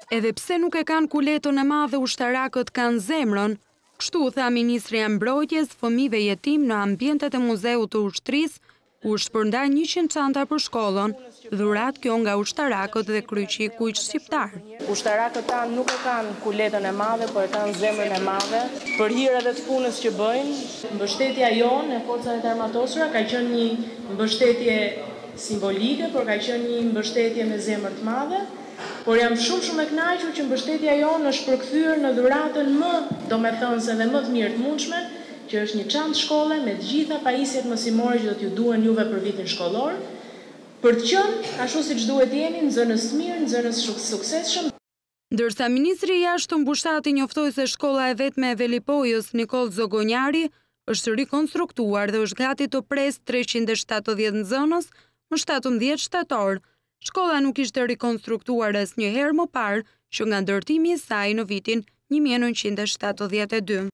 Edhe pse nuk e kanë kuletën e madhe, ushtarakët kanë zemrën, kështu tha Ministri i Mbrojtjes, Fëmijëve jetim në ambientet e Muzeut të Ushtrisë, ku shpërnda 100 çanta për shkollën, dhurat kjo nga ushtarakët dhe kryqi i kuq shqiptar. Ushtarakët tanë nuk e kanë kuletën e madhe, por e kanë zemrën e madhe, për hir edhe të punës që bëjnë. Mbështetja jonë e forcave të armatosura ka qenë një mbështetje simbolike, por ka qenë një mbështetje me zemër të madhe. Por jam shumë e kënaqur që mbështetja jonë është përkthyer në dhuratën më domethënëse dhe më të mirë të mundshme, që është një çantë shkolle me të gjitha pajisjet mësimore që do t'ju duhen juve për vitin shkollor, për të qenë ashtu siç duhet jeni, nxënës të mirë, nxënës suksesshëm. Ndërsa Ministri i Jashtëm Bushtati njoftoi se shkolla e vetme e Velipojës Nikol Zogonjari është rikonstruktuar dhe është gati të presë 370 nxënës më 17 shtator. Shkolla nuk ishte rikonstruktuar asnjëherë më parë që nga ndërtimi i saj në vitin 1972.